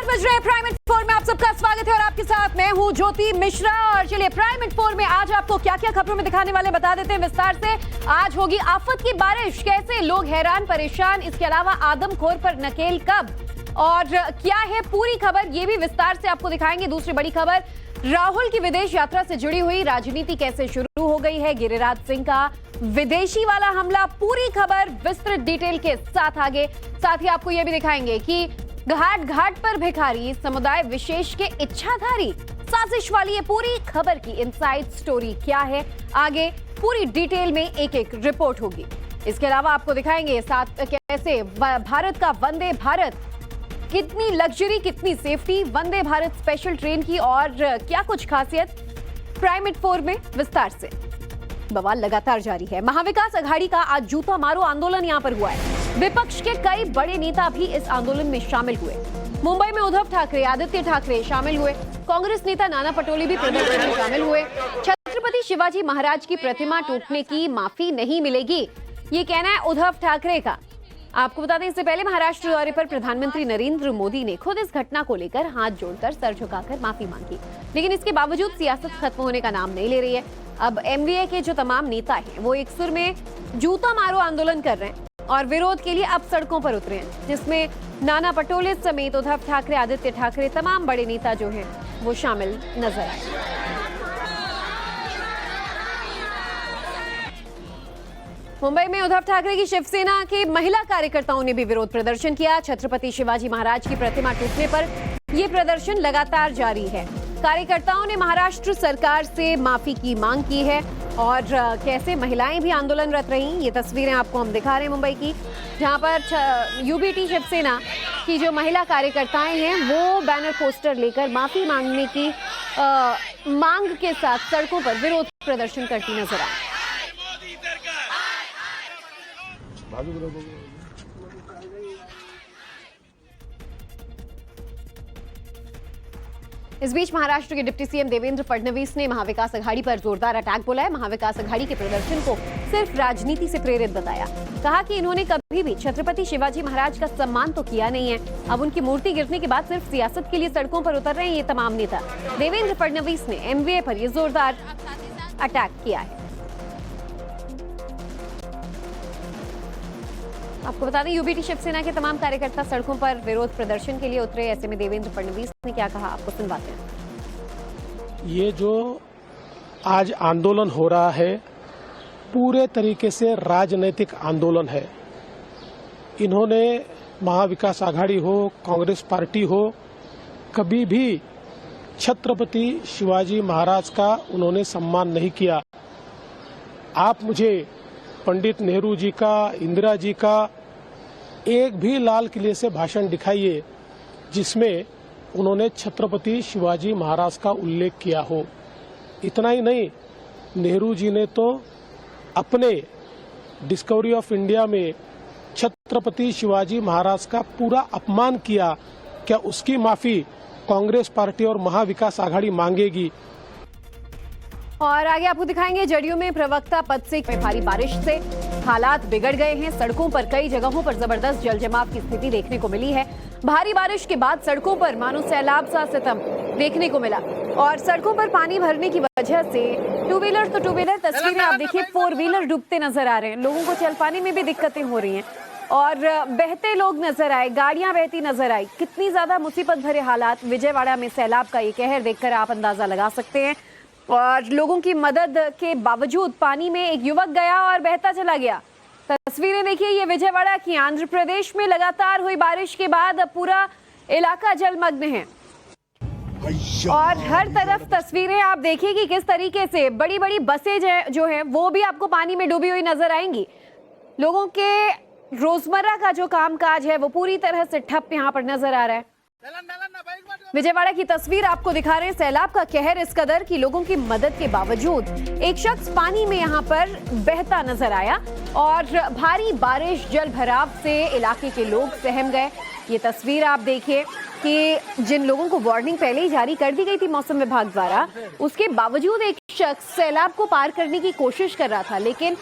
बज रहे हैं प्राइम इन्फोर में आप सबका स्वागत है और आपके साथ मैं हूं ज्योति मिश्रा। और चलिए प्राइम इन्फोर में आज आपको क्या क्या खबरों में दिखाने वाले बता देते हैं विस्तार से। आज होगी आफत की बारिश, कैसे लोग हैरान परेशान, इसके अलावा आदमखोर पर नकेल कब और क्या है पूरी खबर ये भी विस्तार से आपको दिखाएंगे। दूसरी बड़ी खबर, राहुल की विदेश यात्रा से जुड़ी हुई राजनीति कैसे शुरू हो गई है, गिरिराज सिंह का विदेशी वाला हमला, पूरी खबर विस्तृत डिटेल के साथ आगे। साथ ही आपको यह भी दिखाएंगे कि घाट घाट पर भिखारी समुदाय विशेष के इच्छाधारी, साजिश वाली ये पूरी खबर की इनसाइड स्टोरी क्या है, आगे पूरी डिटेल में एक एक रिपोर्ट होगी। इसके अलावा आपको दिखाएंगे साथ कैसे भारत का वंदे भारत, कितनी लग्जरी कितनी safety Vande Bharat special train की और क्या कुछ खासियत, प्राइम इन्फोर में विस्तार से। बवाल लगातार जारी है। महाविकास अघाड़ी का आज जूता मारो आंदोलन यहां पर हुआ है। विपक्ष के कई बड़े नेता भी इस आंदोलन में शामिल हुए। मुंबई में उद्धव ठाकरे, आदित्य ठाकरे शामिल हुए। कांग्रेस नेता नाना पटोले भी प्रदर्शन में शामिल हुए। छत्रपति शिवाजी महाराज की प्रतिमा टूटने की माफी नहीं मिलेगी, ये कहना है उद्धव ठाकरे का। आपको बता दें इससे पहले महाराष्ट्र दौरे पर प्रधानमंत्री नरेंद्र मोदी ने खुद इस घटना को लेकर हाथ जोड़कर सर झुकाकर माफी मांगी, लेकिन इसके बावजूद सियासत खत्म होने का नाम नहीं ले रही है। अब एमवीए के जो तमाम नेता हैं वो एक सुर में जूता मारो आंदोलन कर रहे हैं और विरोध के लिए अब सड़कों पर उतरे हैं, जिसमें नाना पटोले समेत उद्धव ठाकरे, आदित्य ठाकरे, तमाम बड़े नेता जो हैं वो शामिल नजर आए। मुंबई में उद्धव ठाकरे की शिवसेना के महिला कार्यकर्ताओं ने भी विरोध प्रदर्शन किया। छत्रपति शिवाजी महाराज की प्रतिमा टूटने पर यह प्रदर्शन लगातार जारी है। कार्यकर्ताओं ने महाराष्ट्र सरकार से माफी की मांग की है और कैसे महिलाएं भी आंदोलनरत रहीं, ये तस्वीरें आपको हम दिखा रहे हैं मुंबई की, जहां पर यूबीटी शिवसेना की जो महिला कार्यकर्ताएं हैं वो बैनर पोस्टर लेकर माफी मांगने की मांग के साथ सड़कों पर विरोध प्रदर्शन करती नजर आई। इस बीच महाराष्ट्र के डिप्टी सीएम देवेंद्र फडणवीस ने महाविकास अघाड़ी पर जोरदार अटैक बोला है। महाविकास अघाड़ी के प्रदर्शन को सिर्फ राजनीति से प्रेरित बताया। कहा कि इन्होंने कभी भी छत्रपति शिवाजी महाराज का सम्मान तो किया नहीं है, अब उनकी मूर्ति गिरने के बाद सिर्फ सियासत के लिए सड़कों पर उतर रहे हैं ये तमाम नेता। देवेंद्र फडणवीस ने एमवीए पर यह जोरदार अटैक किया है। आपको बता दें यूबीटी शिवसेना के तमाम कार्यकर्ता सड़कों पर विरोध प्रदर्शन के लिए उतरे। ऐसे में देवेंद्र फडणवीस ने क्या कहा आपको सुनवाते हैं। ये जो आज आंदोलन हो रहा है पूरे तरीके से राजनीतिक आंदोलन है। इन्होंने महाविकास आघाड़ी हो, कांग्रेस पार्टी हो, कभी भी छत्रपति शिवाजी महाराज का उन्होंने सम्मान नहीं किया। आप मुझे पंडित नेहरू जी का, इंदिरा जी का एक भी लाल किले से भाषण दिखाइए जिसमें उन्होंने छत्रपति शिवाजी महाराज का उल्लेख किया हो। इतना ही नहीं, नेहरू जी ने तो अपने डिस्कवरी ऑफ इंडिया में छत्रपति शिवाजी महाराज का पूरा अपमान किया। क्या उसकी माफी कांग्रेस पार्टी और महाविकास आघाड़ी मांगेगी? और आगे आपको दिखाएंगे जदयू में प्रवक्ता पद से भारी बारिश से हालात बिगड़ गए हैं। सड़कों पर कई जगहों पर जबरदस्त जलजमाव की स्थिति देखने को मिली है। भारी बारिश के बाद सड़कों पर मानो सैलाब सा सितम देखने को मिला और सड़कों पर पानी भरने की वजह से टू व्हीलर तस्वीरें आप देखिए, फोर व्हीलर डूबते नजर आ रहे हैं। लोगों को चल पाने में भी दिक्कतें हो रही हैं और बहते लोग नजर आए, गाड़ियां बहती नजर आई। कितनी ज्यादा मुसीबत भरे हालात। विजयवाड़ा में सैलाब का ये कहर देखकर आप अंदाजा लगा सकते हैं। और लोगों की मदद के बावजूद पानी में एक युवक गया और बहता चला गया। तस्वीरें देखिए ये विजयवाड़ा की। आंध्र प्रदेश में लगातार हुई बारिश के बाद पूरा इलाका जलमग्न है और हर तरफ तस्वीरें आप देखिए कि किस तरीके से बड़ी बड़ी बसें जो हैं वो भी आपको पानी में डूबी हुई नजर आएंगी। लोगों के रोजमर्रा का जो कामकाज है वो पूरी तरह से ठप यहाँ पर नजर आ रहा है। विजयवाड़ा की तस्वीर आपको दिखा रहे हैं। सैलाब का कहर इस कदर कि लोगों की मदद के बावजूद एक शख्स पानी में यहां पर बहता नजर आया और भारी बारिश जल भराव से इलाके के लोग सहम गए। ये तस्वीर आप देखिए कि जिन लोगों को वार्निंग पहले ही जारी कर दी गई थी मौसम विभाग द्वारा, उसके बावजूद एक शख्स सैलाब को पार करने की कोशिश कर रहा था, लेकिन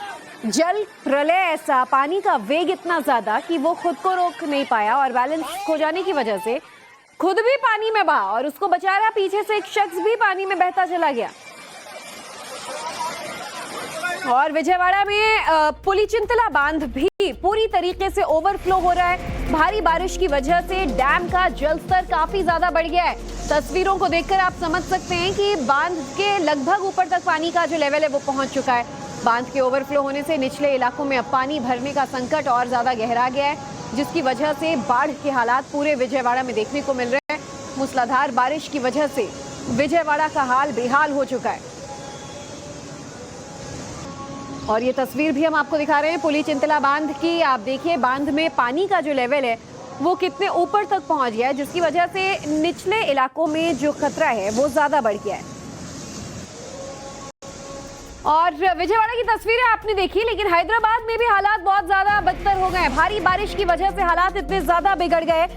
जल प्रलय ऐसा, पानी का वेग इतना ज्यादा कि वो खुद को रोक नहीं पाया और बैलेंस खो जाने की वजह से खुद भी पानी में बहा और उसको बचा रहा, पीछे से एक शख्स भी पानी में बहता चला गया। और विजयवाड़ा में पुलिचिंतला बांध भी पूरी तरीके से ओवरफ्लो हो रहा है। भारी बारिश की वजह से डैम का जलस्तर काफी ज्यादा बढ़ गया है। तस्वीरों को देखकर आप समझ सकते हैं कि बांध के लगभग ऊपर तक पानी का जो लेवल है वो पहुंच चुका है। बांध के ओवरफ्लो होने से निचले इलाकों में अब पानी भरने का संकट और ज्यादा गहरा गया है, जिसकी वजह से बाढ़ के हालात पूरे विजयवाड़ा में देखने को मिल रहे हैं। मूसलाधार बारिश की वजह से विजयवाड़ा का हाल बेहाल हो चुका है। और ये तस्वीर भी हम आपको दिखा रहे हैं पुलिचिंतला बांध की। आप देखिए बांध में पानी का जो लेवल है वो कितने ऊपर तक पहुंच गया है, जिसकी वजह से निचले इलाकों में जो खतरा है वो ज्यादा बढ़ गया है। और विजयवाड़ा की तस्वीरें आपने देखी, लेकिन हैदराबाद में भी हालात बहुत ज्यादा बदतर हो गए हैं। भारी बारिश की वजह से हालात इतने ज्यादा बिगड़ गए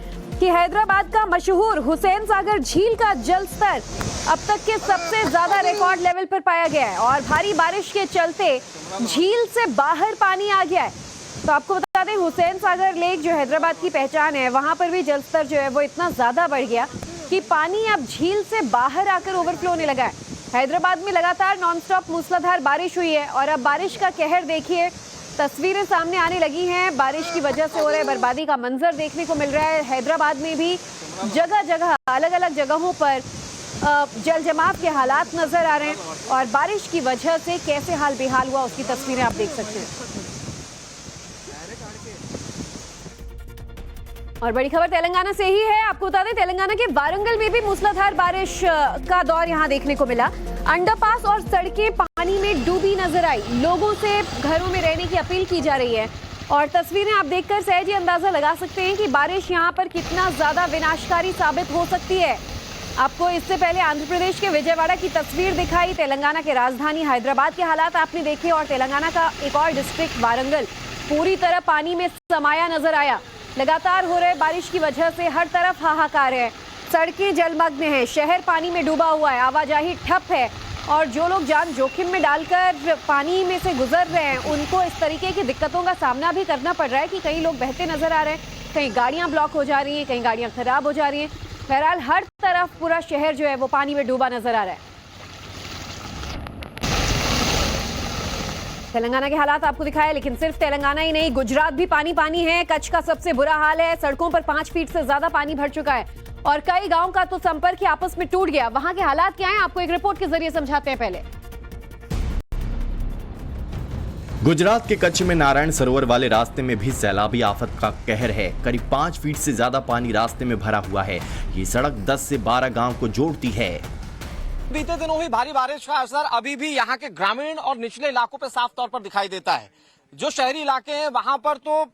कि हैदराबाद का मशहूर हुसैन सागर झील का जल स्तर अब तक के सबसे ज्यादा रिकॉर्ड लेवल पर पाया गया है। और भारी बारिश के चलते झील से बाहर पानी आ गया है। तो आपको बता दें, हुसैन सागर लेक जो हैदराबाद की पहचान है, वहां पर भी जल स्तर जो है वो इतना ज्यादा बढ़ गया कि पानी अब झील से बाहर आकर ओवरफ्लो होने लगा है। हैदराबाद में लगातार नॉनस्टॉप मूसलाधार बारिश हुई है और अब बारिश का कहर देखिए। तस्वीरें सामने आने लगी हैं। बारिश की वजह से हो रहे बर्बादी का मंजर देखने को मिल रहा है। हैदराबाद में भी जगह जगह अलग अलग जगहों पर जल जमाव के हालात नजर आ रहे हैं और बारिश की वजह से कैसे हाल बेहाल हुआ उसकी तस्वीरें आप देख सकते हैं। और बड़ी खबर तेलंगाना से ही है। आपको बता दें, तेलंगाना के वारंगल में भी मूसलाधार बारिश का दौर यहां देखने को मिला। अंडरपास और सड़कें पानी में डूबी नजर आई। लोगों से घरों में रहने की अपील की जा रही है और तस्वीरें आप देखकर सहज ही अंदाजा लगा सकते हैं कि बारिश यहां पर कितना ज्यादा विनाशकारी साबित हो सकती है। आपको इससे पहले आंध्र प्रदेश के विजयवाड़ा की तस्वीर दिखाई, तेलंगाना के राजधानी हैदराबाद के हालात आपने देखे और तेलंगाना का एक और डिस्ट्रिक्ट वारंगल पूरी तरह पानी में समाया नजर आया। लगातार हो रहे बारिश की वजह से हर तरफ हाहाकार है। सड़कें जलमग्न हैं, शहर पानी में डूबा हुआ है, आवाजाही ठप है और जो लोग जान जोखिम में डालकर पानी में से गुजर रहे हैं उनको इस तरीके की दिक्कतों का सामना भी करना पड़ रहा है कि कई लोग बहते नजर आ रहे हैं, कहीं गाड़ियां ब्लॉक हो जा रही हैं, कहीं गाड़ियां खराब हो जा रही हैं। बहरहाल हर तरफ पूरा शहर जो है वो पानी में डूबा नजर आ रहा है। तेलंगाना के हालात आपको दिखाए, लेकिन सिर्फ तेलंगाना ही नहीं, गुजरात भी पानी पानी है। कच्छ का सबसे बुरा हाल है। सड़कों पर 5 फीट से ज्यादा पानी भर चुका है और कई गांव का तो संपर्क ही आपस में टूट गया। वहां के हालात क्या हैं, आपको एक रिपोर्ट के जरिए समझाते हैं। पहले गुजरात के कच्छ में नारायण सरोवर वाले रास्ते में भी सैलाबी आफत का कहर है। करीब 5 फीट से ज्यादा पानी रास्ते में भरा हुआ है। ये सड़क 10 से 12 गांव को जोड़ती है। बीते दिनों हुई भारी बारिश का असर अभी भी यहाँ के ग्रामीण और निचले इलाकों पर साफ तौर पर दिखाई देता है। जो शहरी इलाके हैं वहां पर तो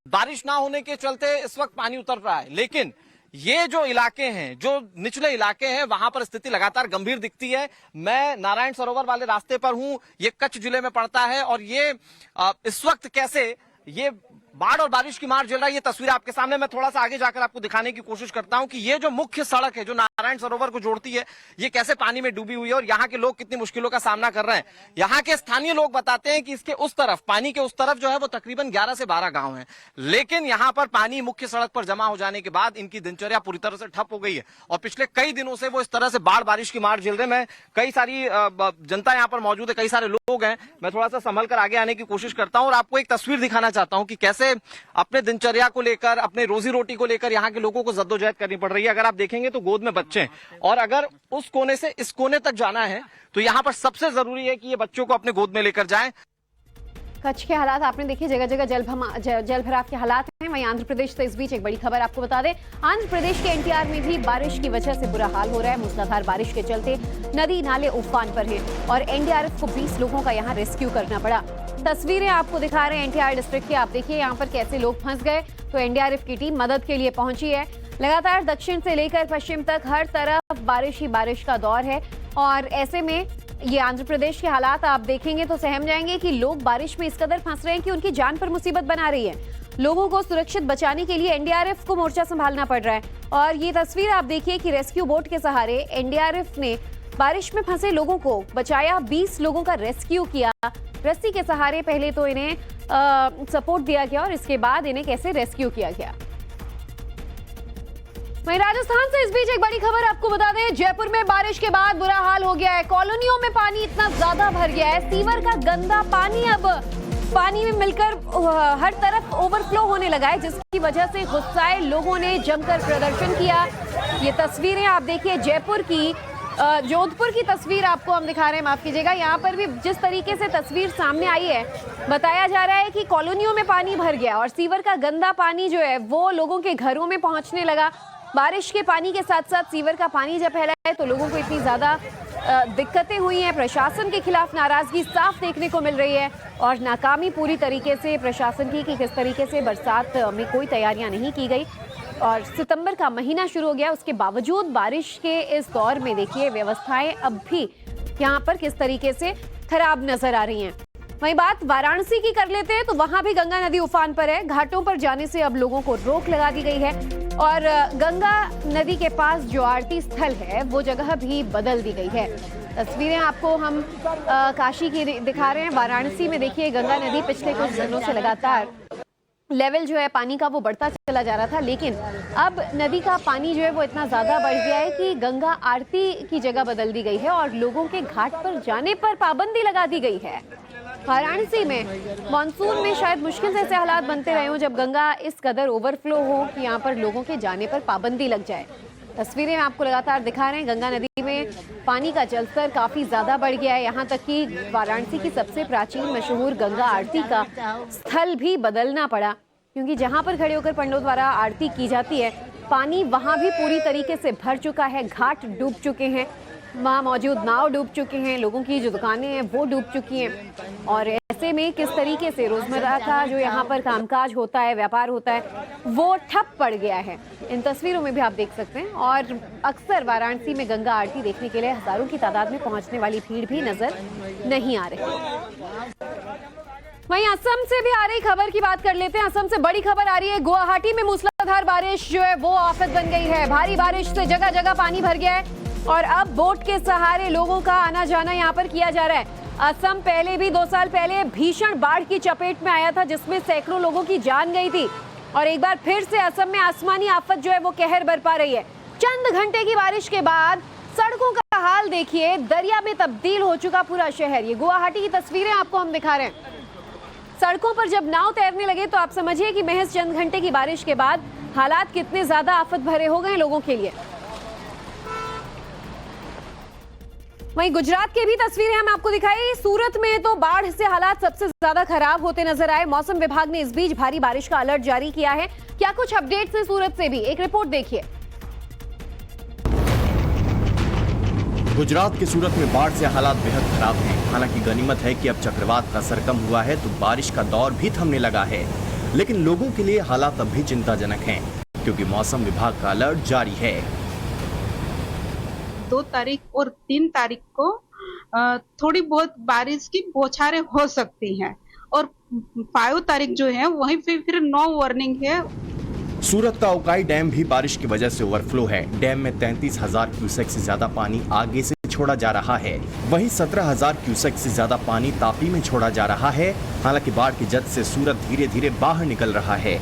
बारिश ना होने के चलते इस वक्त पानी उतर रहा है, लेकिन ये जो इलाके हैं, जो निचले इलाके हैं, वहां पर स्थिति लगातार गंभीर दिखती है। मैं नारायण सरोवर वाले रास्ते पर हूं, ये कच्छ जिले में पड़ता है और ये इस वक्त कैसे ये बाढ़ और बारिश की मार झेल रहा है, ये तस्वीर आपके सामने। मैं थोड़ा सा आगे जाकर आपको दिखाने की कोशिश करता हूं कि ये जो मुख्य सड़क है जो नारायण सरोवर को जोड़ती है, ये कैसे पानी में डूबी हुई है और यहाँ के लोग कितनी मुश्किलों का सामना कर रहे हैं। यहाँ के स्थानीय लोग बताते हैं कि इसके उस तरफ, पानी के उस तरफ जो है वो तकरीबन 11 से 12 गांव हैं, लेकिन यहाँ पर पानी मुख्य सड़क पर जमा हो जाने के बाद इनकी दिनचर्या पूरी तरह से ठप हो गई है और पिछले कई दिनों से वो इस तरह से बाढ़ बारिश की मार झेल रहे हैं। मैं कई सारी जनता यहाँ पर मौजूद है, कई सारे लोग हैं। मैं थोड़ा सा संभल कर आगे आने की कोशिश करता हूँ और आपको एक तस्वीर दिखाना चाहता हूँ कि कैसे अपने दिनचर्या को लेकर, अपने रोजी रोटी को लेकर यहाँ के लोगों को जद्दोजहद करनी पड़ रही है। अगर आप देखेंगे तो गोद में बच्चे हैं और अगर उस कोने से इस कोने तक जाना है तो यहाँ पर सबसे जरूरी है कि ये बच्चों को अपने गोद में लेकर जाएं। कच्छ के हालात आपने देखे, जगह जगह जल भराव के हालात हैं। वहीं आंध्र प्रदेश से इस बीच एक बड़ी खबर आपको बता दें, आंध्र प्रदेश के एनटीआर में भी बारिश की वजह से बुरा हाल हो रहा है। मूसलाधार बारिश के चलते नदी नाले उफान पर हैं और एनडीआरएफ को 20 लोगों का यहाँ रेस्क्यू करना पड़ा। तस्वीरें आपको दिखा रहे हैं एनटीआर डिस्ट्रिक्ट की। आप देखिए यहाँ पर कैसे लोग फंस गए, तो एनडीआरएफ की टीम मदद के लिए पहुंची है। लगातार दक्षिण से लेकर पश्चिम तक हर तरफ बारिश ही बारिश का दौर है और ऐसे में ये आंध्र प्रदेश के हालात आप देखेंगे तो सहम जाएंगे कि लोग बारिश में इस कदर फंस रहे हैं कि उनकी जान पर मुसीबत बना रही है। लोगों को सुरक्षित बचाने के लिए एनडीआरएफ को मोर्चा संभालना पड़ रहा है और ये तस्वीर आप देखिए कि रेस्क्यू बोट के सहारे एनडीआरएफ ने बारिश में फंसे लोगों को बचाया। 20 लोगों का रेस्क्यू किया। रस्सी के सहारे पहले तो इन्हें सपोर्ट दिया गया और इसके बाद इन्हें कैसे रेस्क्यू किया गया। वहीं राजस्थान से इस बीच एक बड़ी खबर आपको बता दें, जयपुर में बारिश के बाद बुरा हाल हो गया है। कॉलोनियों में पानी इतना ज्यादा भर गया है, सीवर का गंदा पानी अब पानी में मिलकर हर तरफ ओवरफ्लो होने लगा है, जिसकी वजह से गुस्साए लोगों ने जमकर प्रदर्शन किया। ये तस्वीरें आप देखिए जयपुर की, जोधपुर की तस्वीर आपको हम दिखा रहे हैं, माफ कीजिएगा। यहाँ पर भी जिस तरीके से तस्वीर सामने आई है, बताया जा रहा है कि कॉलोनियों में पानी भर गया और सीवर का गंदा पानी जो है वो लोगों के घरों में पहुंचने लगा। बारिश के पानी के साथ साथ सीवर का पानी जब फैला है तो लोगों को इतनी ज्यादा दिक्कतें हुई हैं। प्रशासन के खिलाफ नाराजगी साफ देखने को मिल रही है और नाकामी पूरी तरीके से प्रशासन की कि किस तरीके से बरसात में कोई तैयारियां नहीं की गई। और सितंबर का महीना शुरू हो गया, उसके बावजूद बारिश के इस दौर में देखिए व्यवस्थाएं अब भी यहाँ पर किस तरीके से खराब नजर आ रही हैं। वहीं बात वाराणसी की कर लेते हैं तो वहां भी गंगा नदी उफान पर है। घाटों पर जाने से अब लोगों को रोक लगा दी गई है और गंगा नदी के पास जो आरती स्थल है वो जगह भी बदल दी गई है। तस्वीरें आपको हम काशी की दिखा रहे हैं। वाराणसी में देखिए गंगा नदी पिछले कुछ दिनों से लगातार लेवल जो है पानी का वो बढ़ता चला जा रहा था, लेकिन अब नदी का पानी जो है वो इतना ज्यादा बढ़ गया है कि गंगा आरती की जगह बदल दी गई है और लोगों के घाट पर जाने पर पाबंदी लगा दी गई है। वाराणसी में मानसून में शायद मुश्किल से ऐसे हालात बनते रहे हों जब गंगा इस कदर ओवरफ्लो हो कि यहाँ पर लोगों के जाने पर पाबंदी लग जाए। तस्वीरें आपको लगातार दिखा रहे हैं, गंगा नदी में पानी का जलस्तर काफी ज्यादा बढ़ गया है। यहाँ तक कि वाराणसी की सबसे प्राचीन मशहूर गंगा आरती का स्थल भी बदलना पड़ा, क्योंकि जहाँ पर खड़े होकर पंडितों द्वारा आरती की जाती है पानी वहाँ भी पूरी तरीके से भर चुका है। घाट डूब चुके हैं, वहाँ मौजूद नाव डूब चुके हैं, लोगों की जो दुकानें हैं वो डूब चुकी हैं और ऐसे में किस तरीके से रोजमर्रा का जो यहाँ पर कामकाज होता है, व्यापार होता है, वो ठप पड़ गया है। इन तस्वीरों में भी आप देख सकते हैं और अक्सर वाराणसी में गंगा आरती देखने के लिए हजारों की तादाद में पहुंचने वाली भीड़ भी नजर नहीं आ रही। वहीं असम से भी आ रही खबर की बात कर लेते हैं। असम से बड़ी खबर आ रही है, गुवाहाटी में मूसलाधार बारिश जो है वो आफत बन गई है। भारी बारिश से जगह जगह पानी भर गया है और अब बोट के सहारे लोगों का आना जाना यहाँ पर किया जा रहा है। असम पहले भी 2 साल पहले भीषण बाढ़ की चपेट में आया था, जिसमें सैकड़ों लोगों की जान गई थी और एक बार फिर से असम में आसमानी आफत जो है वो कहर बरपा रही है। चंद घंटे की बारिश के बाद सड़कों का हाल देखिए, दरिया में तब्दील हो चुका पूरा शहर। ये गुवाहाटी की तस्वीरें आपको हम दिखा रहे हैं। सड़कों पर जब नाव तैरने लगे तो आप समझिए कि महज चंद घंटे की बारिश के बाद हालात कितने ज्यादा आफत भरे हो गए लोगों के लिए। वहीं गुजरात की भी तस्वीरें हम आपको दिखाई। सूरत में तो बाढ़ से हालात सबसे ज्यादा खराब होते नजर आए। मौसम विभाग ने इस बीच भारी बारिश का अलर्ट जारी किया है। क्या कुछ अपडेट्स हैं सूरत से भी, एक रिपोर्ट देखिए। गुजरात के सूरत में बाढ़ से हालात बेहद खराब हैं। हालांकि गनीमत है कि अब चक्रवात का असर कम हुआ है तो बारिश का दौर भी थमने लगा है, लेकिन लोगों के लिए हालात अब भी चिंताजनक हैं क्योंकि मौसम विभाग का अलर्ट जारी है। 2 तारीख और 3 तारीख को थोड़ी बहुत बारिश की बौछारें हो सकती हैं और 5 तारीख जो है वहीं पे फिर नो वार्निंग है। सूरत का उकाई डैम भी बारिश की वजह से ओवरफ्लो है। डैम में 33,000 क्यूसेक से ज्यादा पानी आगे से छोड़ा जा रहा है। वहीं 17,000 क्यूसेक से ज्यादा पानी तापी में छोड़ा जा रहा है। हालांकि बाढ़ की जद से सूरत धीरे धीरे बाहर निकल रहा है।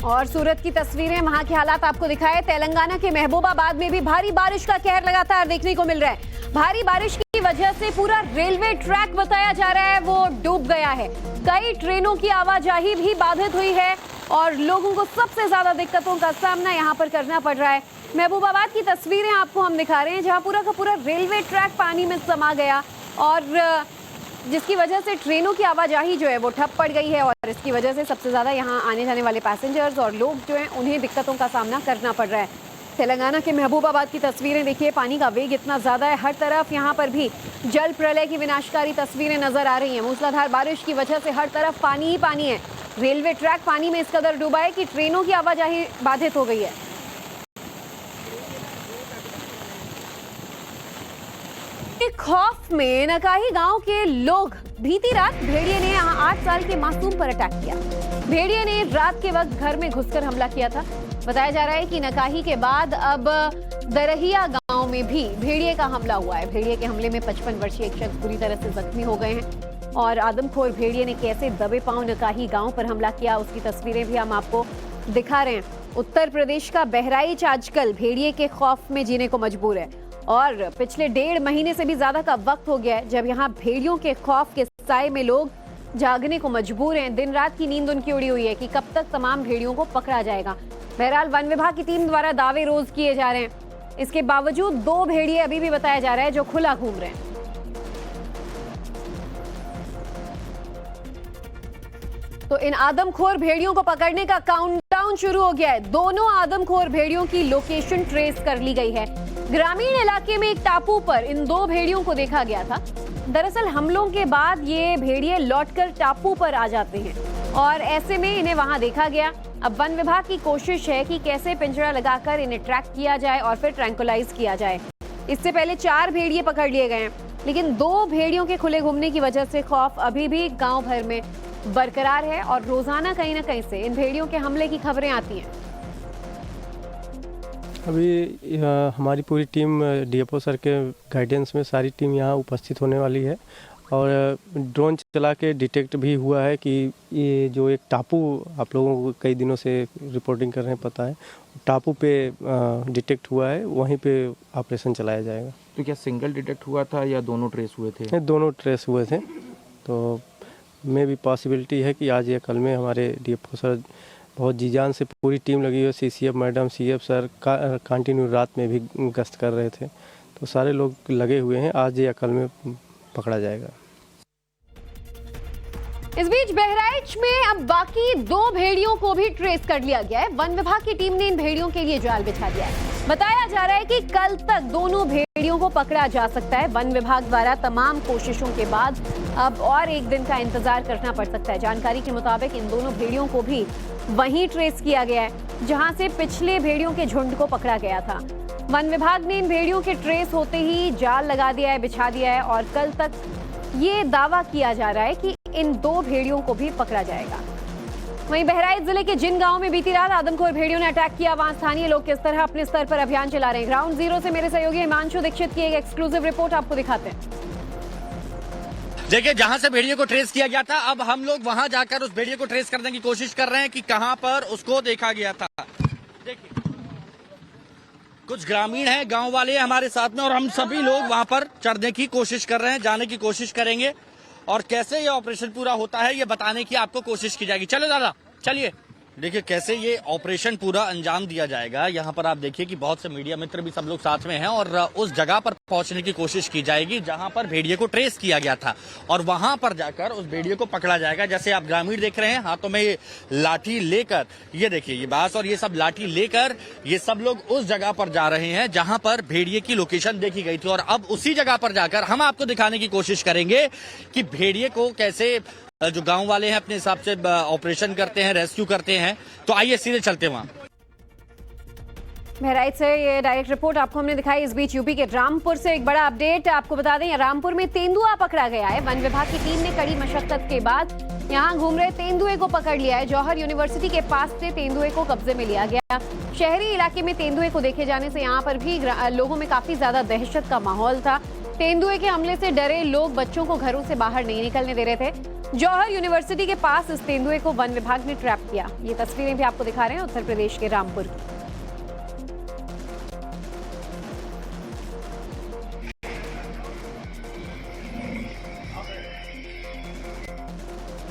और सूरत की तस्वीरें, वहां के हालात आपको दिखाए। तेलंगाना के महबूबाबाद में भी भारी बारिश का कहर लगातार देखने को मिल रहा है। भारी बारिश की वजह से पूरा रेलवे ट्रैक बताया जा रहा है वो डूब गया है। कई ट्रेनों की आवाजाही भी बाधित हुई है और लोगों को सबसे ज्यादा दिक्कतों का सामना यहाँ पर करना पड़ रहा है। महबूबाबाद की तस्वीरें आपको हम दिखा रहे हैं जहाँ पूरा का पूरा रेलवे ट्रैक पानी में समा गया और जिसकी वजह से ट्रेनों की आवाजाही जो है वो ठप पड़ गई है और इसकी वजह से सबसे ज्यादा यहाँ आने जाने वाले पैसेंजर्स और लोग जो हैं उन्हें दिक्कतों का सामना करना पड़ रहा है। तेलंगाना के महबूबाबाद की तस्वीरें देखिए, पानी का वेग इतना ज्यादा है, हर तरफ यहाँ पर भी जल प्रलय की विनाशकारी तस्वीरें नजर आ रही हैं। मूसलाधार बारिश की वजह से हर तरफ पानी ही पानी है। रेलवे ट्रैक पानी में इस कदर डूबा है कि ट्रेनों की आवाजाही बाधित हो गई है। खौफ में नकाही गांव के लोग बीती रात भेड़िए ने 8 साल के मासूम पर अटैक किया। भेड़िए ने रात के वक्त घर में घुसकर हमला किया था। बताया जा रहा है कि नकाही के बाद अब दरहिया गांव में भी भेड़िए का हमला हुआ है। भेड़िए के हमले में 55 वर्षीय एक शख्स बुरी तरह से जख्मी हो गए हैं। और आदमखोर भेड़िए ने कैसे दबे पांव नकाही गांव पर हमला किया, उसकी तस्वीरें भी हम आपको दिखा रहे हैं। उत्तर प्रदेश का बहराइच आजकल भेड़िए के खौफ में जीने को मजबूर है और पिछले 1.5 महीने से भी ज्यादा का वक्त हो गया है जब यहाँ भेड़ियों के खौफ के साए में लोग जागने को मजबूर हैं। दिन रात की नींद उनकी उड़ी हुई है कि कब तक तमाम भेड़ियों को पकड़ा जाएगा। बहरहाल वन विभाग की टीम द्वारा दावे रोज किए जा रहे हैं। इसके बावजूद 2 भेड़िए अभी भी बताया जा रहा है जो खुला घूम रहे हैं। तो इन आदमखोर भेड़ियों को पकड़ने का काउंटडाउन शुरू हो गया है। दोनों आदमखोर भेड़ियों की लोकेशन ट्रेस कर ली गई है। ग्रामीण इलाके में एक टापू पर इन 2 भेड़ियों को देखा गया था। दरअसल हमलों के बाद ये भेड़िए लौटकर टापू पर आ जाते हैं और ऐसे में इन्हें वहां देखा गया। अब वन विभाग की कोशिश है कि कैसे पिंजरा लगाकर इन्हें ट्रैक किया जाए और फिर ट्रैंकुलाइज किया जाए। इससे पहले 4 भेड़िए पकड़ लिए गए हैं, लेकिन 2 भेड़ियों के खुले घूमने की वजह से खौफ अभी भी गांव भर में बरकरार है और रोजाना कहीं ना कहीं से इन भेड़ियों के हमले की खबरें आती हैं। अभी हमारी पूरी टीम डीएफओ सर के गाइडेंस में सारी टीम यहाँ उपस्थित होने वाली है और ड्रोन चला के डिटेक्ट भी हुआ है कि ये जो एक टापू आप लोगों को कई दिनों से रिपोर्टिंग कर रहे हैं, पता है, टापू पे डिटेक्ट हुआ है, वहीं पे ऑपरेशन चलाया जाएगा। तो क्या सिंगल डिटेक्ट हुआ था या दोनों ट्रेस हुए थे? दोनों ट्रेस हुए थे, तो में भी पॉसिबिलिटी है कि आज या कल में हमारे डीएफओ सर बहुत जी जान से पूरी टीम लगी हुई, CCF madam, CF sir continue रात में भी गश्त कर रहे थे, तो सारे लोग लगे हुए हैं, आज या कल में पकड़ा जाएगा। इस बीच बहराइच में अब बाकी 2 भेड़ियों को भी ट्रेस कर लिया गया है। वन विभाग की टीम ने इन भेड़ियों के लिए जाल बिछा दिया है। बताया जा रहा है कि कल तक दोनों भेड़ियों को पकड़ा जा सकता है। वन विभाग द्वारा तमाम कोशिशों के बाद अब और 1 दिन का इंतजार करना पड़ सकता है। जानकारी के मुताबिक इन दोनों भेड़ियों को भी वहीं ट्रेस किया गया है जहां से पिछले भेड़ियों के झुंड को पकड़ा गया था। वन विभाग ने इन भेड़ियों के ट्रेस होते ही जाल लगा दिया है, बिछा दिया है और कल तक ये दावा किया जा रहा है कि इन 2 भेड़ियों को भी पकड़ा जाएगा। वहीं बहराइच जिले के जिन गांव में बीती रात आदमखोर भेड़ियों ने अटैक किया, वहां स्थानीय लोग किस तरह अपने स्तर पर अभियान चला रहे हैं। ग्राउंड जीरो से मेरे सहयोगी हिमांशु दीक्षित की एक एक्सक्लूसिव रिपोर्ट आपको दिखाते हैं। देखिए, जहां से भेड़िए को ट्रेस किया गया था, अब हम लोग वहां जाकर उस भेड़िए को ट्रेस करने की कोशिश कर रहे हैं कि कहां पर उसको देखा गया था। देखिए, कुछ ग्रामीण हैं, गांव वाले हमारे साथ में और हम सभी लोग वहां पर चढ़ने की कोशिश कर रहे हैं, जाने की कोशिश करेंगे और कैसे ये ऑपरेशन पूरा होता है ये बताने की आपको कोशिश की जाएगी। चलो दादा, चलिए। देखिए कैसे ये ऑपरेशन पूरा अंजाम दिया जाएगा। यहाँ पर आप देखिए कि बहुत से मीडिया मित्र भी सब लोग साथ में हैं और उस जगह पर पहुंचने की कोशिश की जाएगी जहां पर भेड़िए को ट्रेस किया गया था और वहां पर जाकर उस भेड़िए को पकड़ा जाएगा। जैसे आप ग्रामीण देख रहे हैं हाथों में ये लाठी लेकर, ये देखिए ये बांस और ये सब लाठी लेकर ये सब लोग उस जगह पर जा रहे हैं जहां पर भेड़िए की लोकेशन देखी गई थी और अब उसी जगह पर जाकर हम आपको दिखाने की कोशिश करेंगे कि भेड़िए को कैसे जो गांव वाले हैं अपने हिसाब से ऑपरेशन करते हैं, रेस्क्यू करते हैं। तो आइए सीधे चलते हैं वहां। बहराइच से ये डायरेक्ट रिपोर्ट आपको हमने दिखाई। इस बीच यूपी के रामपुर से एक बड़ा अपडेट आपको बता दें, रामपुर में तेंदुआ पकड़ा गया है। वन विभाग की टीम ने कड़ी मशक्कत के बाद यहाँ घूम रहे तेंदुए को पकड़ लिया है। जौहर यूनिवर्सिटी के पास से तेंदुए को कब्जे में लिया गया। शहरी इलाके में तेंदुए को देखे जाने से यहाँ पर भी लोगों में काफी ज्यादा दहशत का माहौल था। तेंदुए के हमले से डरे लोग बच्चों को घरों से बाहर नहीं निकलने दे रहे थे। जौहर यूनिवर्सिटी के पास इस तेंदुए को वन विभाग ने ट्रैप किया। ये तस्वीरें भी आपको दिखा रहे हैं उत्तर प्रदेश के रामपुर की।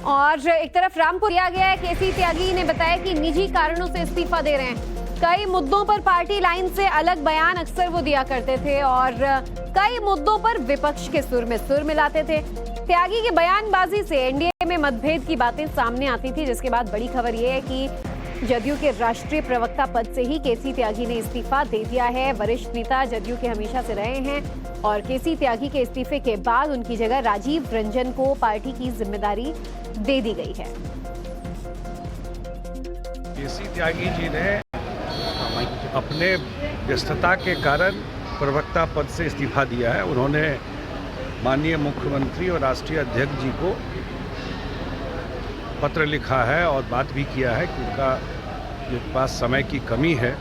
और एक तरफ रामपुर किया गया है, केसी त्यागी ने बताया कि निजी कारणों से इस्तीफा दे रहे हैं। कई मुद्दों पर पार्टी लाइन से अलग बयान अक्सर वो दिया करते थे और कई मुद्दों पर विपक्ष के सुर में सुर मिलाते थे। त्यागी की बयानबाजी से एनडीए में मतभेद की बातें सामने आती थी, जिसके बाद बड़ी खबर यह है कि जदयू के राष्ट्रीय प्रवक्ता पद से ही केसी त्यागी ने इस्तीफा दे दिया है। वरिष्ठ नेता जदयू के हमेशा से रहे हैं और केसी त्यागी के इस्तीफे के बाद उनकी जगह राजीव रंजन को पार्टी की जिम्मेदारी दे दी गई है। केसी त्यागी जी ने अपने व्यस्तता के कारण प्रवक्ता पद से इस्तीफा दिया है। उन्होंने माननीय मुख्यमंत्री और राष्ट्रीय अध्यक्ष जी को पत्र लिखा है और बात भी किया है कि उनका पास समय की कमी है।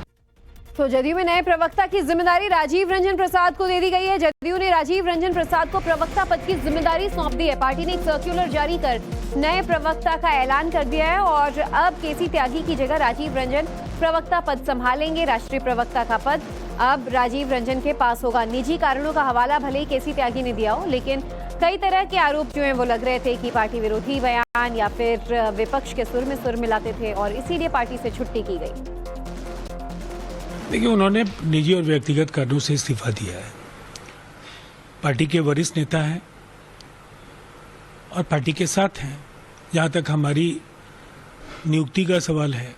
तो जदयू में नए प्रवक्ता की जिम्मेदारी राजीव रंजन प्रसाद को दे दी गई है। जदयू ने राजीव रंजन प्रसाद को प्रवक्ता पद की जिम्मेदारी सौंप दी है। पार्टी ने एक सर्कुलर जारी कर नए प्रवक्ता का ऐलान कर दिया है और अब केसी त्यागी की जगह राजीव रंजन प्रवक्ता पद संभालेंगे। राष्ट्रीय प्रवक्ता का पद अब राजीव रंजन के पास होगा। निजी कारणों का हवाला भले ही केसी त्यागी ने दिया हो, लेकिन कई तरह के आरोप जो हैं वो लग रहे थे कि पार्टी विरोधी बयान या फिर विपक्ष के सुर में सुर मिलाते थे और इसीलिए पार्टी से छुट्टी की गई। देखिए, उन्होंने निजी और व्यक्तिगत कारणों से इस्तीफा दिया है। पार्टी के वरिष्ठ नेता हैं और पार्टी के साथ हैं। जहाँ तक हमारी नियुक्ति का सवाल है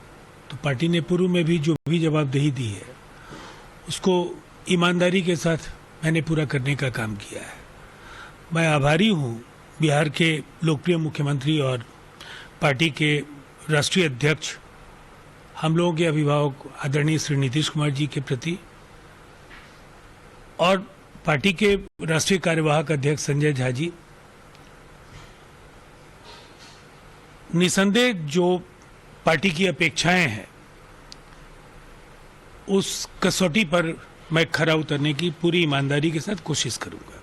तो पार्टी ने पूर्व में भी जो भी जवाबदेही दी है उसको ईमानदारी के साथ मैंने पूरा करने का काम किया है। मैं आभारी हूँ बिहार के लोकप्रिय मुख्यमंत्री और पार्टी के राष्ट्रीय अध्यक्ष, हम लोगों के अभिभावक आदरणीय श्री नीतीश कुमार जी के प्रति और पार्टी के राष्ट्रीय कार्यवाहक अध्यक्ष संजय झा जी। निसंदेह जो पार्टी की अपेक्षाएं हैं उस कसौटी पर मैं खरा उतरने की पूरी ईमानदारी के साथ कोशिश करूंगा।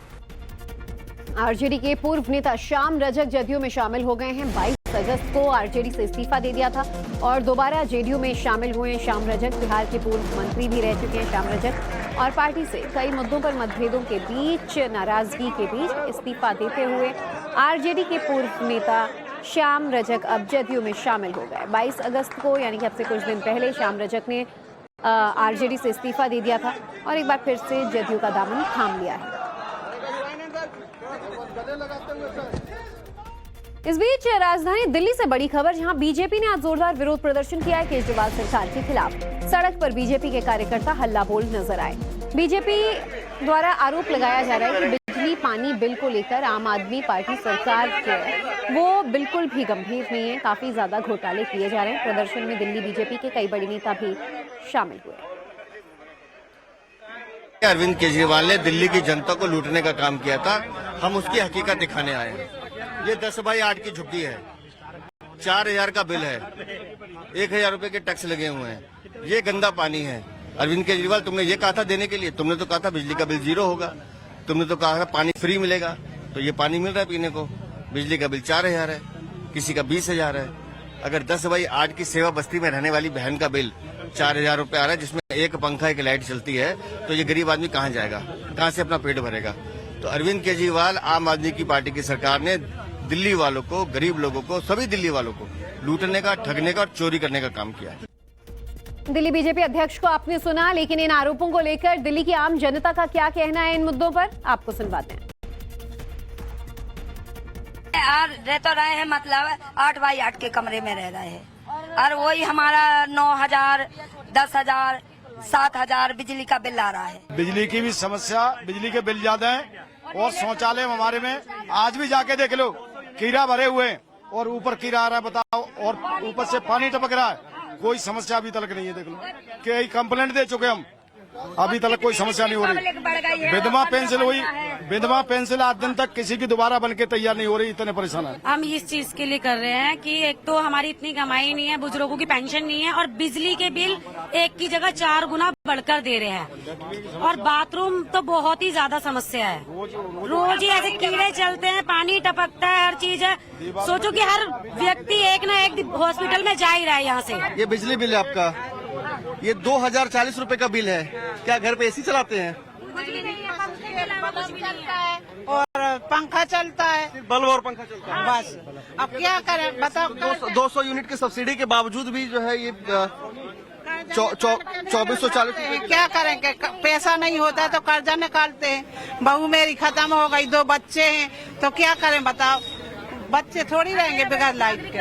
आरजेडी के पूर्व नेता श्याम रजक जदयू में शामिल हो गए हैं। 22 अगस्त को आरजेडी से इस्तीफा दे दिया था और दोबारा जेडीयू में शामिल हुए हैं श्याम रजक। बिहार के पूर्व मंत्री भी रह चुके हैं श्याम रजक और पार्टी से कई मुद्दों पर मतभेदों के बीच, नाराजगी के बीच इस्तीफा देते हुए आरजेडी के पूर्व नेता श्याम रजक अब जदयू में शामिल हो गए। 22 अगस्त को यानी कि अब से कुछ दिन पहले श्याम रजक ने आरजेडी से इस्तीफा दे दिया था और एक बार फिर से जदयू का दामन थाम लिया है। इस बीच राजधानी दिल्ली से बड़ी खबर, जहां बीजेपी ने आज जोरदार विरोध प्रदर्शन किया है केजरीवाल सरकार के खिलाफ। सड़क पर बीजेपी के कार्यकर्ता हल्ला बोल नजर आए। बीजेपी द्वारा आरोप लगाया जा रहा है कि बिजली पानी बिल को लेकर आम आदमी पार्टी सरकार जो है वो बिल्कुल भी गंभीर नहीं है, काफी ज्यादा घोटाले किए जा रहे हैं। प्रदर्शन में दिल्ली बीजेपी के कई बड़े नेता भी शामिल हुए। अरविंद केजरीवाल ने दिल्ली की जनता को लूटने का काम किया था, हम उसकी हकीकत दिखाने आए हैं। ये 10/8 की झुग्गी है, 4000 का बिल है, 1000 रुपए के टैक्स लगे हुए हैं, ये गंदा पानी है। अरविंद केजरीवाल, तुमने ये कहा था देने के लिए, तुमने तो कहा था बिजली का बिल 0 होगा, तुमने तो कहा था पानी फ्री मिलेगा, तो ये पानी मिल रहा है पीने को। बिजली का बिल 4000 है, किसी का 20,000 है। अगर 10/8 की सेवा बस्ती में रहने वाली बहन का बिल 4000 रुपए आ रहा है, जिसमें एक पंखा एक लाइट चलती है, तो ये गरीब आदमी कहाँ जाएगा, कहाँ से अपना पेट भरेगा। तो अरविंद केजरीवाल, आम आदमी की पार्टी की सरकार ने दिल्ली वालों को, गरीब लोगों को, सभी दिल्ली वालों को लूटने का, ठगने का और चोरी करने का काम किया है। दिल्ली बीजेपी अध्यक्ष को आपने सुना, लेकिन इन आरोपों को लेकर दिल्ली की आम जनता का क्या कहना है इन मुद्दों पर, आपको सुनवाते हैं। रह तो रहे हैं, मतलब 8/8 के कमरे में रह रहे हैं और वही हमारा 9,000, 10,000, 7,000 बिजली का बिल आ रहा है। बिजली की भी समस्या, बिजली के बिल ज्यादा हैं और शौचालय हमारे में आज भी जाके देख लो, कीड़ा भरे हुए और ऊपर कीड़ा आ रहा है, बताओ, और ऊपर से पानी टपक रहा है। कोई समस्या अभी तक नहीं है, देख लो, कई कंप्लेंट दे चुके हम, अभी तक कोई समस्या नहीं हो रही। विधवा पेंशन हुई, विधवा पेंशन आज दिन तक किसी की दोबारा बनके तैयार नहीं हो रही, इतने परेशान है। हम इस चीज के लिए कर रहे हैं कि एक तो हमारी इतनी कमाई नहीं है, बुजुर्गों की पेंशन नहीं है और बिजली के बिल एक की जगह 4 गुना बढ़कर दे रहे हैं और बाथरूम तो बहुत ही ज्यादा समस्या है। रोज ही ऐसे कीड़े चलते हैं, पानी टपकता है, हर चीज है। सोचो कि हर व्यक्ति एक न एक हॉस्पिटल में जा ही रहा है यहाँ से। ये बिजली बिल है आपका, ये 2040 रुपए का बिल है। क्या घर पे एसी चलाते हैं? और पंखा चलता है, बल्ब और पंखा चलता है, बस। अब क्या करें बताओ। 200 यूनिट के सब्सिडी के बावजूद भी जो है ये 2440। क्या करेंगे, पैसा नहीं होता है तो कर्जा निकालते हैं। बहू मेरी खत्म हो गई, 2 बच्चे हैं, तो क्या करें बताओ। बच्चे थोड़ी रहेंगे बगैर लाइट के।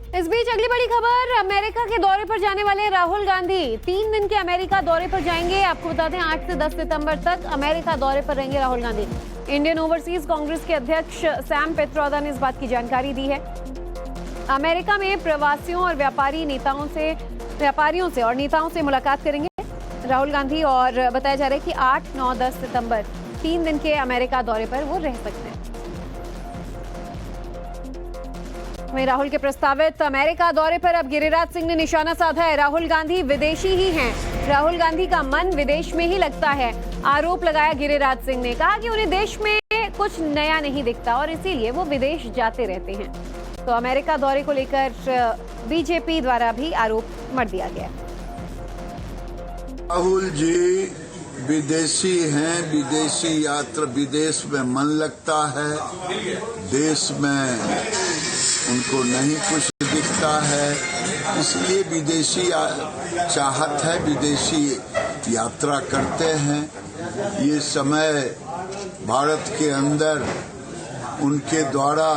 इस बीच अगली बड़ी खबर, अमेरिका के दौरे पर जाने वाले राहुल गांधी 3 दिन के अमेरिका दौरे पर जाएंगे। आपको बता दें 8 से 10 सितंबर तक अमेरिका दौरे पर रहेंगे राहुल गांधी। इंडियन ओवरसीज कांग्रेस के अध्यक्ष सैम पेत्रोदा ने इस बात की जानकारी दी है। अमेरिका में प्रवासियों और व्यापारियों से और नेताओं से मुलाकात करेंगे राहुल गांधी और बताया जा रहा है कि 8, 9, 10 सितंबर 3 दिन के अमेरिका दौरे पर वो रह सकते हैं। वहीं राहुल के प्रस्तावित अमेरिका दौरे पर अब गिरिराज सिंह ने निशाना साधा है। राहुल गांधी विदेशी ही हैं। राहुल गांधी का मन विदेश में ही लगता है, आरोप लगाया गिरिराज सिंह ने। कहा कि उन्हें देश में कुछ नया नहीं दिखता और इसीलिए वो विदेश जाते रहते हैं। तो अमेरिका दौरे को लेकर बीजेपी द्वारा भी आरोप मढ़ दिया गया। राहुल जी विदेशी हैं, विदेशी यात्रा, विदेश में मन लगता है, देश में उनको नहीं कुछ दिखता है, इसलिए विदेशी चाहत है, विदेशी यात्रा करते हैं। ये समय भारत के अंदर उनके द्वारा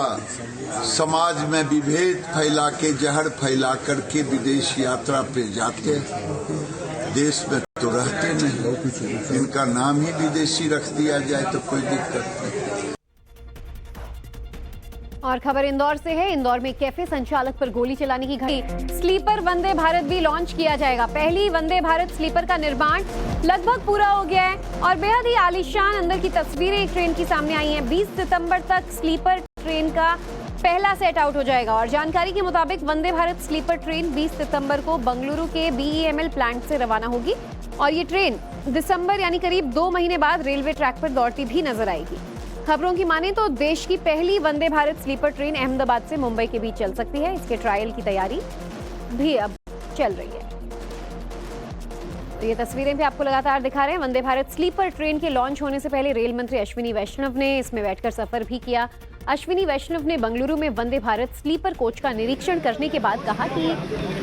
समाज में विभेद फैला के, जहर फैला करके विदेश यात्रा पे जाते हैं, देश में तो रहते नहीं। इनका नाम ही विदेशी रख दिया जाए तो कोई दिक्कत नहीं। और खबर इंदौर से है। इंदौर में कैफे संचालक पर गोली चलाने की घटना। स्लीपर वंदे भारत भी लॉन्च किया जाएगा। पहली वंदे भारत स्लीपर का निर्माण लगभग पूरा हो गया है और बेहद ही आलीशान अंदर की तस्वीरें एक ट्रेन की सामने आई हैं। 20 सितंबर तक स्लीपर ट्रेन का पहला सेट आउट हो जाएगा और जानकारी के मुताबिक वंदे भारत स्लीपर ट्रेन 20 सितंबर को बंगलुरु के BEML प्लांट से रवाना होगी और ये ट्रेन दिसंबर यानी करीब 2 महीने बाद रेलवे ट्रैक पर दौड़ती भी नजर आएगी। खबरों की माने तो देश की पहली वंदे भारत स्लीपर ट्रेन अहमदाबाद से मुंबई के बीच चल सकती है। इसके ट्रायल की तैयारी भी अब चल रही है। तो ये तस्वीरें भी आपको लगातार दिखा रहे हैं। वंदे भारत स्लीपर ट्रेन के लॉन्च होने से पहले रेल मंत्री अश्विनी वैष्णव ने इसमें बैठकर सफर भी किया। अश्विनी वैष्णव ने बंगलुरु में वंदे भारत स्लीपर कोच का निरीक्षण करने के बाद कहा कि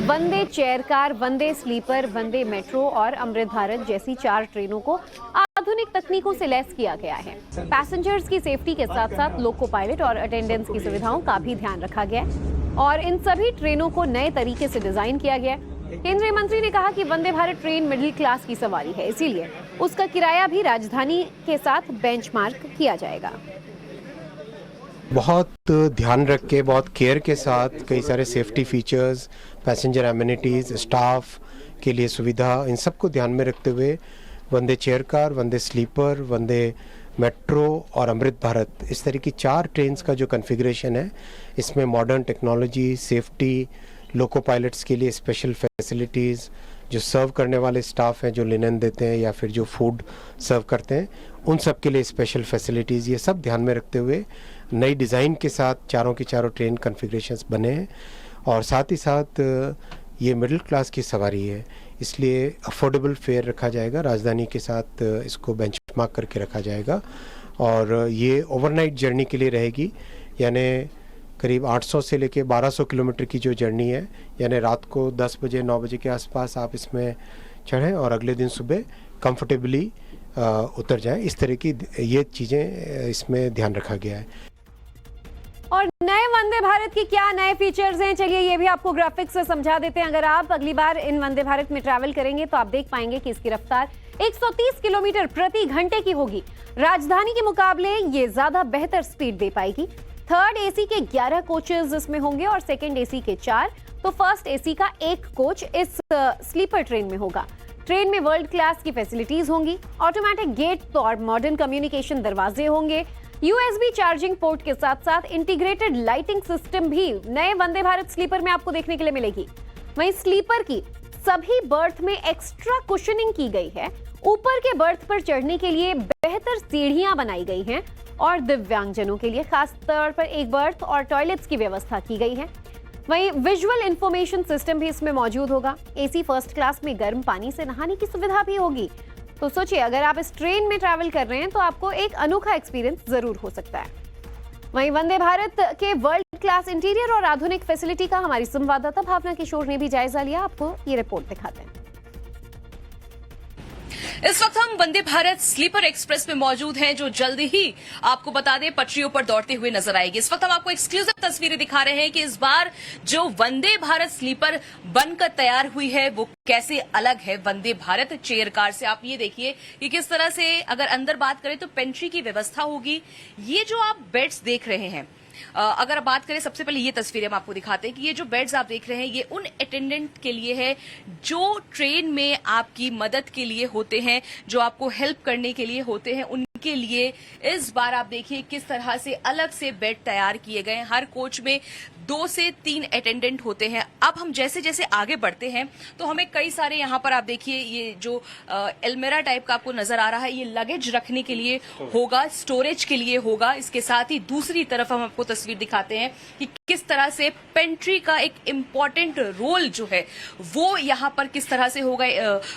वंदे चेयर कार, वंदे स्लीपर, वंदे मेट्रो और अमृत भारत जैसी 4 ट्रेनों को आधुनिक तकनीकों से लैस किया गया है। पैसेंजर्स की सेफ्टी के साथ साथ लोको पायलट और अटेंडेंस की सुविधाओं का भी ध्यान रखा गया है और इन सभी ट्रेनों को नए तरीके से डिजाइन किया गया है। केंद्रीय मंत्री ने कहा कि Vande Bharat train middle class की सवारी है, इसीलिए उसका किराया भी राजधानी के साथ बेंचमार्क किया जाएगा। बहुत ध्यान रख के, बहुत केयर के साथ कई सारे safety features, passenger amenities, staff के लिए सुविधा, इन सब को ध्यान में रखते हुए वंदे चेयर कार, वंदे स्लीपर, वंदे मेट्रो और अमृत भारत, इस तरह की 4 ट्रेन्स का जो कॉन्फ़िगरेशन है, इसमें मॉडर्न टेक्नोलॉजी, सेफ्टी, लोको पायलट्स के लिए स्पेशल फैसिलिटीज़, जो सर्व करने वाले स्टाफ हैं, जो लिनन देते हैं या फिर जो फूड सर्व करते हैं, उन सब के लिए स्पेशल फैसिलिटीज़, ये सब ध्यान में रखते हुए नई डिज़ाइन के साथ चारों की चारों ट्रेन कॉन्फ़िगरेशंस बने हैं। और साथ ही साथ ये मिडिल क्लास की सवारी है, इसलिए अफोर्डेबल फेयर रखा जाएगा, राजधानी के साथ इसको बेंचमार्क करके रखा जाएगा। और ये ओवरनाइट जर्नी के लिए रहेगी, यानी करीब 800 से लेके 1200 किलोमीटर की जो जर्नी है, यानी रात को 10 बजे 9 बजे के आसपास आप इसमें चढ़ें और अगले दिन सुबह कंफर्टेबली उतर जाएं। इस तरह की ये चीज़ें इसमें ध्यान रखा गया है। और नए वंदे भारत की क्या नए फीचर्स हैं, चलिए ये भी आपको ग्राफिक्स से समझा देते हैं। अगर आप अगली बार इन वंदे भारत में ट्रैवल करेंगे तो आप देख पाएंगे कि इसकी रफ्तार 130 किलोमीटर प्रति घंटे की होगी। राजधानी के मुकाबले ये ज्यादा बेहतर स्पीड दे पाएगी। थर्ड एसी के 11 कोचेस इसमें होंगे और सेकंड एसी के 4, तो फर्स्ट एसी का 1 कोच इस स्लीपर ट्रेन में होगा। ट्रेन में वर्ल्ड क्लास की फैसिलिटीज होंगी, ऑटोमेटिक गेट और मॉडर्न कम्युनिकेशन दरवाजे होंगे। USB चार्जिंग पोर्ट के साथ साथ इंटीग्रेटेड लाइटिंग सिस्टम भी नए वंदे भारत स्लीपर में आपको देखने के लिए मिलेगी। वहीं स्लीपर की सभी बर्थ में एक्स्ट्रा कुशनिंग की गई है। ऊपर के बर्थ पर चढ़ने के लिए बेहतर सीढ़ियां बनाई गई हैं और दिव्यांगजनों के लिए खास तौर पर एक बर्थ और टॉयलेट्स की व्यवस्था की गई है। वहीं विजुअल इंफॉर्मेशन सिस्टम भी इसमें मौजूद होगा। AC फर्स्ट क्लास में गर्म पानी से नहाने की सुविधा भी होगी। तो सोचिए, अगर आप इस ट्रेन में ट्रैवल कर रहे हैं तो आपको एक अनोखा एक्सपीरियंस जरूर हो सकता है। वहीं वंदे भारत के वर्ल्ड क्लास इंटीरियर और आधुनिक फैसिलिटी का हमारी संवाददाता भावना किशोर ने भी जायजा लिया। आपको ये रिपोर्ट दिखाते हैं। इस वक्त हम वंदे भारत स्लीपर एक्सप्रेस में मौजूद हैं, जो जल्दी ही आपको बता दें पटरियों पर दौड़ते हुए नजर आएगी। इस वक्त हम आपको एक्सक्लूसिव तस्वीरें दिखा रहे हैं कि इस बार जो वंदे भारत स्लीपर बनकर तैयार हुई है वो कैसे अलग है वंदे भारत चेयर कार से। आप ये देखिए कि किस तरह से, अगर अंदर बात करें तो पेंट्री की व्यवस्था होगी। ये जो आप बेड्स देख रहे हैं, अगर आप बात करें, सबसे पहले ये तस्वीरें हम आपको दिखाते हैं कि ये जो बेड्स आप देख रहे हैं ये उन अटेंडेंट के लिए है जो ट्रेन में आपकी मदद के लिए होते हैं, जो आपको हेल्प करने के लिए होते हैं, उनके लिए इस बार आप देखिए किस तरह से अलग से बेड तैयार किए गए हैं। हर कोच में 2 से 3 अटेंडेंट होते हैं। अब हम जैसे जैसे आगे बढ़ते हैं तो हमें कई सारे यहाँ पर आप देखिए ये जो एलमेरा टाइप का आपको नजर आ रहा है, ये लगेज रखने के लिए होगा, स्टोरेज के लिए होगा। इसके साथ ही दूसरी तरफ हम आपको तस्वीर दिखाते हैं कि किस तरह से पेंट्री का एक इम्पॉर्टेंट रोल जो है वो यहाँ पर किस तरह से होगा।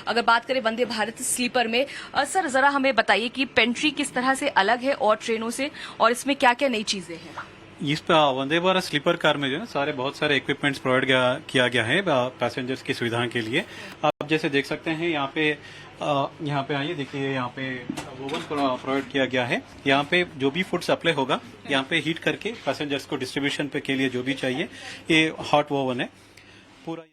अगर बात करें वंदे भारत स्लीपर में, सर जरा हमें बताइए कि पेंट्री किस तरह से अलग है और ट्रेनों से, और इसमें क्या क्या नई चीजें हैं। इस वंदे भारत स्लीपर कार में जो है बहुत सारे इक्विपमेंट्स प्रोवाइड किया गया है पैसेंजर्स की सुविधा के लिए। आप जैसे देख सकते हैं यहाँ पे आइए, देखिए यहाँ पे ओवन प्रोवाइड किया गया है। यहाँ पे जो भी फूड सप्लाई होगा यहाँ पे हीट करके पैसेंजर्स को डिस्ट्रीब्यूशन पे के लिए जो भी चाहिए, ये हॉट ओवन है पूरा।